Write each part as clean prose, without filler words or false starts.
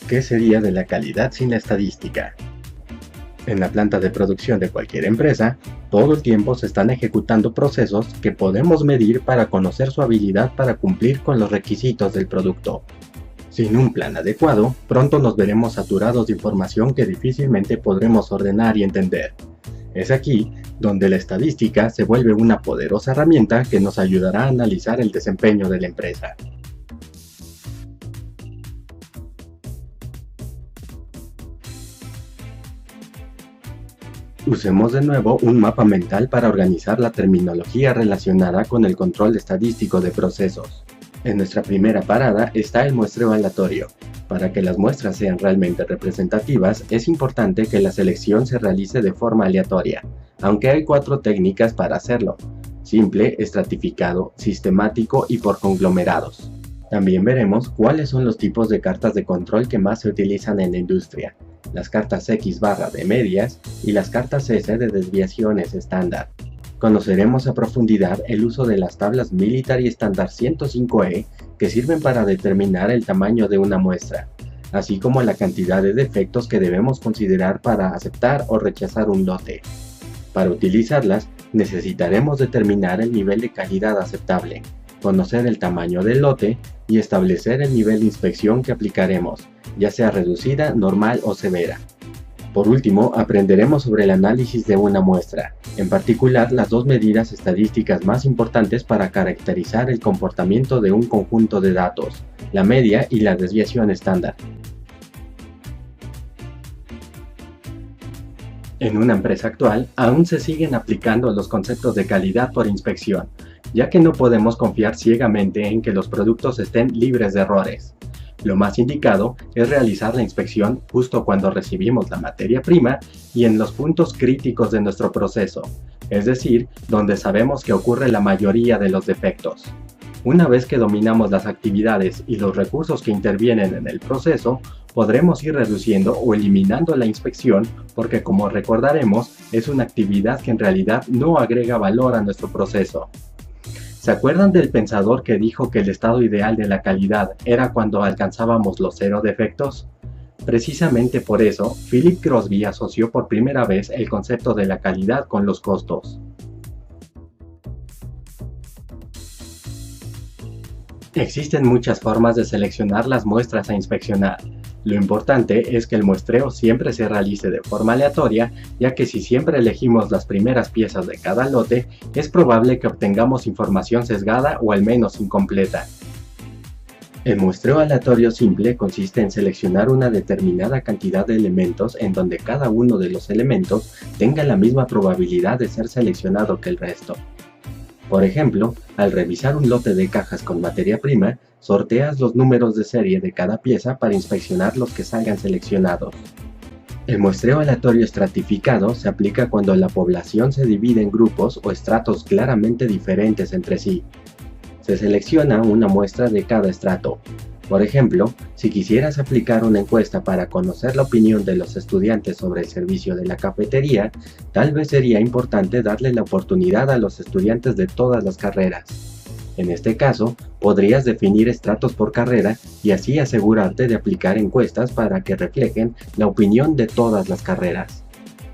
¿Qué sería de la calidad sin la estadística? En la planta de producción de cualquier empresa, todo el tiempo se están ejecutando procesos que podemos medir para conocer su habilidad para cumplir con los requisitos del producto. Sin un plan adecuado, pronto nos veremos saturados de información que difícilmente podremos ordenar y entender. Es aquí donde la estadística se vuelve una poderosa herramienta que nos ayudará a analizar el desempeño de la empresa. Usemos de nuevo un mapa mental para organizar la terminología relacionada con el control estadístico de procesos. En nuestra primera parada está el muestreo aleatorio. Para que las muestras sean realmente representativas, es importante que la selección se realice de forma aleatoria, aunque hay 4 técnicas para hacerlo: simple, estratificado, sistemático y por conglomerados. También veremos cuáles son los tipos de cartas de control que más se utilizan en la industria: las cartas X barra de medias y las cartas S de desviaciones estándar. Conoceremos a profundidad el uso de las tablas Military Standard 105E que sirven para determinar el tamaño de una muestra, así como la cantidad de defectos que debemos considerar para aceptar o rechazar un lote. Para utilizarlas, necesitaremos determinar el nivel de calidad aceptable, conocer el tamaño del lote y establecer el nivel de inspección que aplicaremos, ya sea reducida, normal o severa. Por último, aprenderemos sobre el análisis de una muestra, en particular las 2 medidas estadísticas más importantes para caracterizar el comportamiento de un conjunto de datos: la media y la desviación estándar. En una empresa actual, aún se siguen aplicando los conceptos de calidad por inspección, ya que no podemos confiar ciegamente en que los productos estén libres de errores. Lo más indicado es realizar la inspección justo cuando recibimos la materia prima y en los puntos críticos de nuestro proceso, es decir, donde sabemos que ocurre la mayoría de los defectos. Una vez que dominamos las actividades y los recursos que intervienen en el proceso, podremos ir reduciendo o eliminando la inspección porque, como recordaremos, es una actividad que en realidad no agrega valor a nuestro proceso. ¿Se acuerdan del pensador que dijo que el estado ideal de la calidad era cuando alcanzábamos los 0 defectos? Precisamente por eso, Philip Crosby asoció por primera vez el concepto de la calidad con los costos. Existen muchas formas de seleccionar las muestras a inspeccionar. Lo importante es que el muestreo siempre se realice de forma aleatoria, ya que si siempre elegimos las primeras piezas de cada lote, es probable que obtengamos información sesgada o al menos incompleta. El muestreo aleatorio simple consiste en seleccionar una determinada cantidad de elementos en donde cada uno de los elementos tenga la misma probabilidad de ser seleccionado que el resto. Por ejemplo, al revisar un lote de cajas con materia prima, sorteas los números de serie de cada pieza para inspeccionar los que salgan seleccionados. El muestreo aleatorio estratificado se aplica cuando la población se divide en grupos o estratos claramente diferentes entre sí. Se selecciona una muestra de cada estrato. Por ejemplo, si quisieras aplicar una encuesta para conocer la opinión de los estudiantes sobre el servicio de la cafetería, tal vez sería importante darle la oportunidad a los estudiantes de todas las carreras. En este caso, podrías definir estratos por carrera y así asegurarte de aplicar encuestas para que reflejen la opinión de todas las carreras.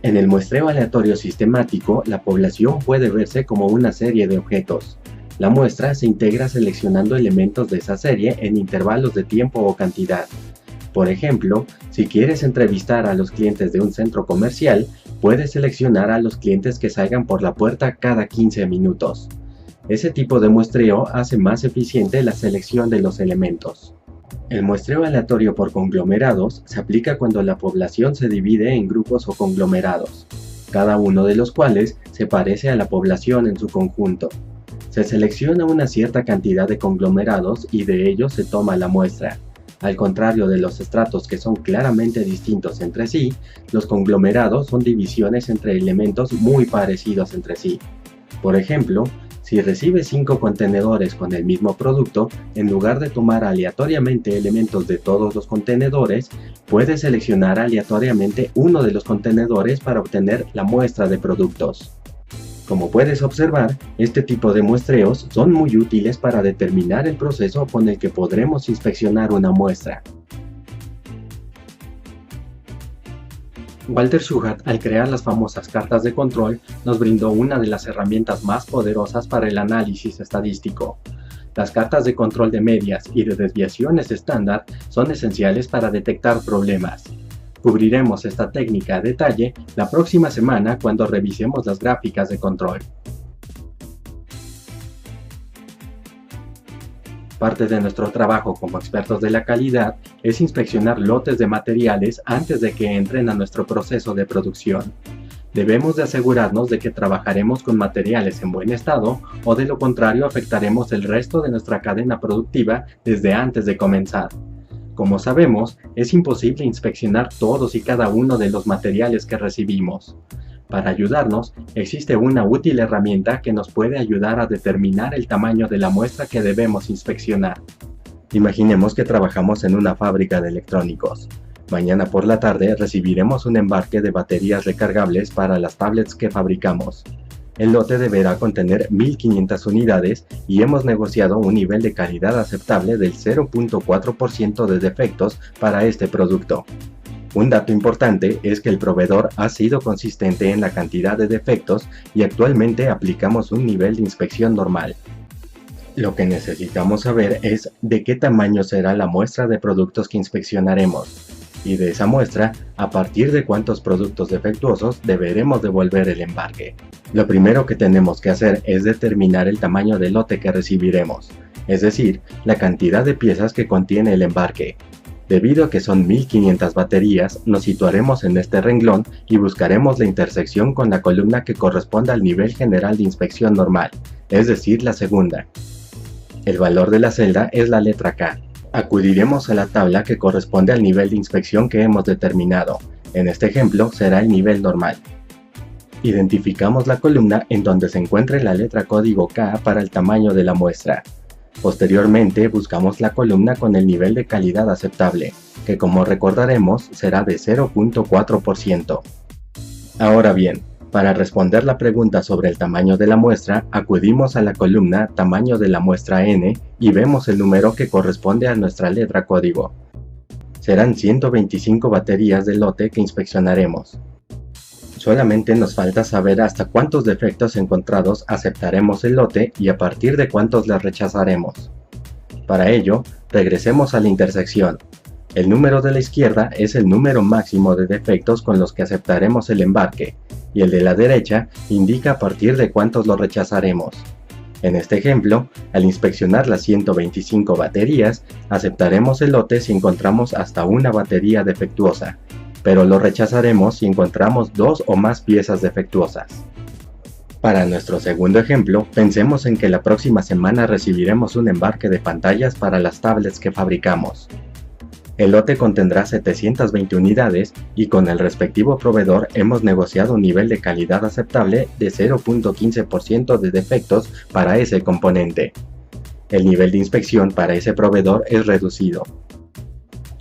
En el muestreo aleatorio sistemático, la población puede verse como una serie de objetos. La muestra se integra seleccionando elementos de esa serie en intervalos de tiempo o cantidad. Por ejemplo, si quieres entrevistar a los clientes de un centro comercial, puedes seleccionar a los clientes que salgan por la puerta cada 15 minutos. Ese tipo de muestreo hace más eficiente la selección de los elementos. El muestreo aleatorio por conglomerados se aplica cuando la población se divide en grupos o conglomerados, cada uno de los cuales se parece a la población en su conjunto. Se selecciona una cierta cantidad de conglomerados y de ellos se toma la muestra. Al contrario de los estratos que son claramente distintos entre sí, los conglomerados son divisiones entre elementos muy parecidos entre sí. Por ejemplo, si recibes 5 contenedores con el mismo producto, en lugar de tomar aleatoriamente elementos de todos los contenedores, puedes seleccionar aleatoriamente uno de los contenedores para obtener la muestra de productos. Como puedes observar, este tipo de muestreos son muy útiles para determinar el proceso con el que podremos inspeccionar una muestra. Walter Shouhat, al crear las famosas cartas de control, nos brindó una de las herramientas más poderosas para el análisis estadístico. Las cartas de control de medias y de desviaciones estándar son esenciales para detectar problemas. Cubriremos esta técnica a detalle la próxima semana cuando revisemos las gráficas de control. Parte de nuestro trabajo como expertos de la calidad es inspeccionar lotes de materiales antes de que entren a nuestro proceso de producción. Debemos de asegurarnos de que trabajaremos con materiales en buen estado o de lo contrario afectaremos el resto de nuestra cadena productiva desde antes de comenzar. Como sabemos, es imposible inspeccionar todos y cada uno de los materiales que recibimos. Para ayudarnos, existe una útil herramienta que nos puede ayudar a determinar el tamaño de la muestra que debemos inspeccionar. Imaginemos que trabajamos en una fábrica de electrónicos. Mañana por la tarde recibiremos un embarque de baterías recargables para las tablets que fabricamos. El lote deberá contener 1500 unidades y hemos negociado un nivel de calidad aceptable del 0.4% de defectos para este producto. Un dato importante es que el proveedor ha sido consistente en la cantidad de defectos y actualmente aplicamos un nivel de inspección normal. Lo que necesitamos saber es de qué tamaño será la muestra de productos que inspeccionaremos, y de esa muestra, a partir de cuántos productos defectuosos deberemos devolver el embarque. Lo primero que tenemos que hacer es determinar el tamaño del lote que recibiremos, es decir, la cantidad de piezas que contiene el embarque. Debido a que son 1500 baterías, nos situaremos en este renglón y buscaremos la intersección con la columna que corresponde al nivel general de inspección normal, es decir, la segunda. El valor de la celda es la letra K. Acudiremos a la tabla que corresponde al nivel de inspección que hemos determinado. En este ejemplo será el nivel normal. Identificamos la columna en donde se encuentre la letra código K para el tamaño de la muestra. Posteriormente buscamos la columna con el nivel de calidad aceptable, que como recordaremos será de 0.4%. Ahora bien, para responder la pregunta sobre el tamaño de la muestra, acudimos a la columna tamaño de la muestra N y vemos el número que corresponde a nuestra letra código. Serán 125 baterías del lote que inspeccionaremos. Solamente nos falta saber hasta cuántos defectos encontrados aceptaremos el lote y a partir de cuántos les rechazaremos. Para ello, regresemos a la intersección. El número de la izquierda es el número máximo de defectos con los que aceptaremos el embarque, y el de la derecha indica a partir de cuántos lo rechazaremos. En este ejemplo, al inspeccionar las 125 baterías, aceptaremos el lote si encontramos hasta una batería defectuosa, pero lo rechazaremos si encontramos 2 o más piezas defectuosas. Para nuestro segundo ejemplo, pensemos en que la próxima semana recibiremos un embarque de pantallas para las tablets que fabricamos. El lote contendrá 720 unidades y con el respectivo proveedor hemos negociado un nivel de calidad aceptable de 0.15% de defectos para ese componente. El nivel de inspección para ese proveedor es reducido.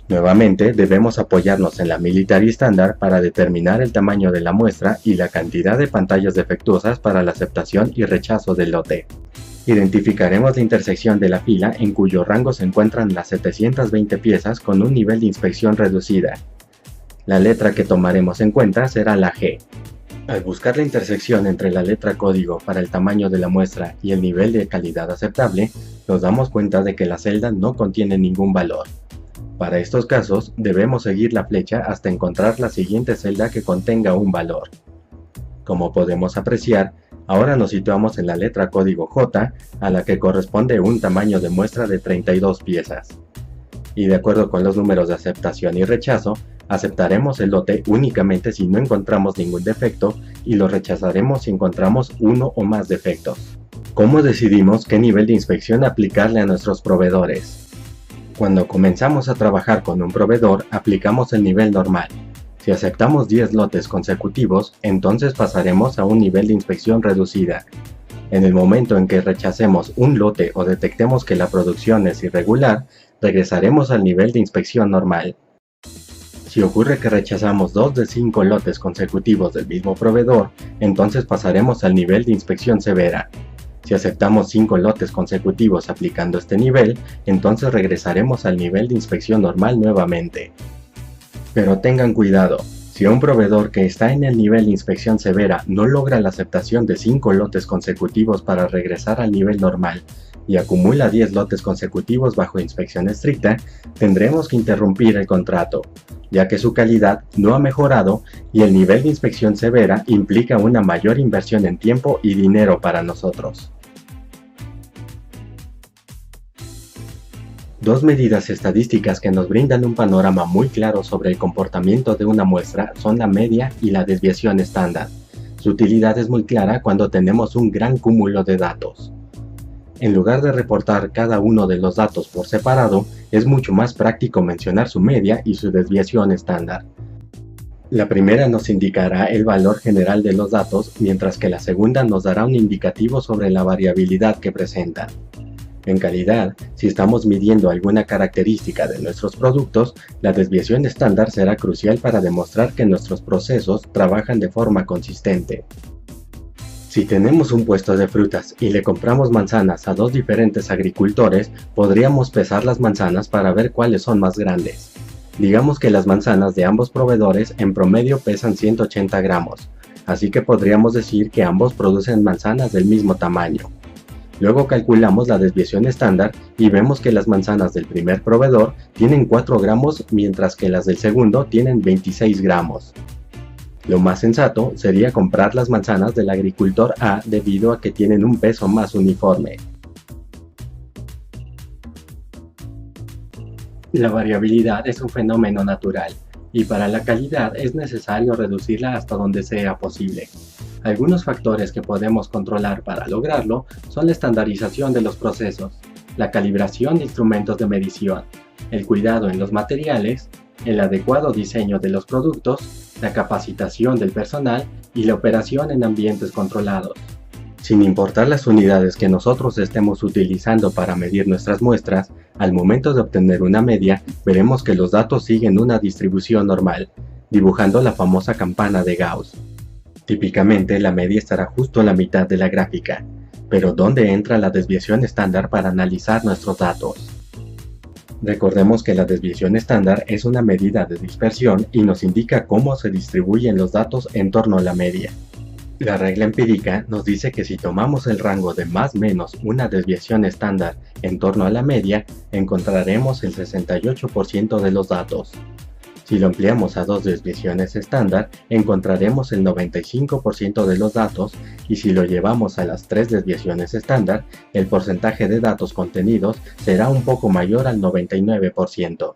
Nuevamente debemos apoyarnos en la Military Standard para determinar el tamaño de la muestra y la cantidad de pantallas defectuosas para la aceptación y rechazo del lote. Identificaremos la intersección de la fila en cuyo rango se encuentran las 720 piezas con un nivel de inspección reducida. La letra que tomaremos en cuenta será la G. Al buscar la intersección entre la letra código para el tamaño de la muestra y el nivel de calidad aceptable, nos damos cuenta de que la celda no contiene ningún valor. Para estos casos, debemos seguir la flecha hasta encontrar la siguiente celda que contenga un valor. Como podemos apreciar, ahora nos situamos en la letra código J, a la que corresponde un tamaño de muestra de 32 piezas. Y de acuerdo con los números de aceptación y rechazo, aceptaremos el lote únicamente si no encontramos ningún defecto y lo rechazaremos si encontramos uno o más defectos. ¿Cómo decidimos qué nivel de inspección aplicarle a nuestros proveedores? Cuando comenzamos a trabajar con un proveedor, aplicamos el nivel normal. Si aceptamos 10 lotes consecutivos, entonces pasaremos a un nivel de inspección reducida. En el momento en que rechacemos un lote o detectemos que la producción es irregular, regresaremos al nivel de inspección normal. Si ocurre que rechazamos 2 de 5 lotes consecutivos del mismo proveedor, entonces pasaremos al nivel de inspección severa. Si aceptamos 5 lotes consecutivos aplicando este nivel, entonces regresaremos al nivel de inspección normal nuevamente. Pero tengan cuidado, Si un proveedor que está en el nivel de inspección severa no logra la aceptación de 5 lotes consecutivos para regresar al nivel normal y acumula 10 lotes consecutivos bajo inspección estricta, tendremos que interrumpir el contrato, ya que su calidad no ha mejorado y el nivel de inspección severa implica una mayor inversión en tiempo y dinero para nosotros. Dos medidas estadísticas que nos brindan un panorama muy claro sobre el comportamiento de una muestra son la media y la desviación estándar. Su utilidad es muy clara cuando tenemos un gran cúmulo de datos. En lugar de reportar cada uno de los datos por separado, es mucho más práctico mencionar su media y su desviación estándar. La primera nos indicará el valor general de los datos, mientras que la segunda nos dará un indicativo sobre la variabilidad que presentan. En calidad, si estamos midiendo alguna característica de nuestros productos, la desviación estándar será crucial para demostrar que nuestros procesos trabajan de forma consistente. Si tenemos un puesto de frutas y le compramos manzanas a dos diferentes agricultores, podríamos pesar las manzanas para ver cuáles son más grandes. Digamos que las manzanas de ambos proveedores en promedio pesan 180 gramos, así que podríamos decir que ambos producen manzanas del mismo tamaño. Luego calculamos la desviación estándar y vemos que las manzanas del primer proveedor tienen 4 gramos mientras que las del segundo tienen 26 gramos. Lo más sensato sería comprar las manzanas del agricultor A debido a que tienen un peso más uniforme. La variabilidad es un fenómeno natural y para la calidad es necesario reducirla hasta donde sea posible. Algunos factores que podemos controlar para lograrlo son la estandarización de los procesos, la calibración de instrumentos de medición, el cuidado en los materiales, el adecuado diseño de los productos, la capacitación del personal y la operación en ambientes controlados. Sin importar las unidades que nosotros estemos utilizando para medir nuestras muestras, al momento de obtener una media, veremos que los datos siguen una distribución normal, dibujando la famosa campana de Gauss. Típicamente la media estará justo a la mitad de la gráfica, pero ¿dónde entra la desviación estándar para analizar nuestros datos? Recordemos que la desviación estándar es una medida de dispersión y nos indica cómo se distribuyen los datos en torno a la media. La regla empírica nos dice que si tomamos el rango de más o menos una desviación estándar en torno a la media, encontraremos el 68% de los datos. Si lo ampliamos a dos desviaciones estándar, encontraremos el 95% de los datos y si lo llevamos a las tres desviaciones estándar, el porcentaje de datos contenidos será un poco mayor al 99%.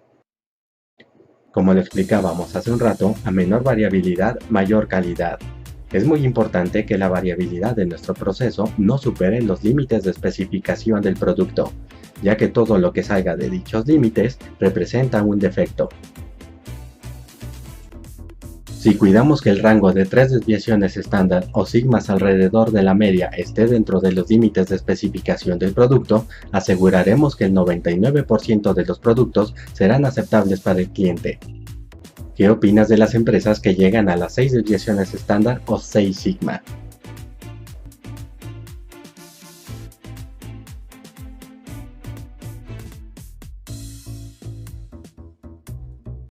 Como lo explicábamos hace un rato, a menor variabilidad, mayor calidad. Es muy importante que la variabilidad de nuestro proceso no supere los límites de especificación del producto, ya que todo lo que salga de dichos límites representa un defecto. Si cuidamos que el rango de 3 desviaciones estándar o sigmas alrededor de la media esté dentro de los límites de especificación del producto, aseguraremos que el 99% de los productos serán aceptables para el cliente. ¿Qué opinas de las empresas que llegan a las 6 desviaciones estándar o 6 sigma?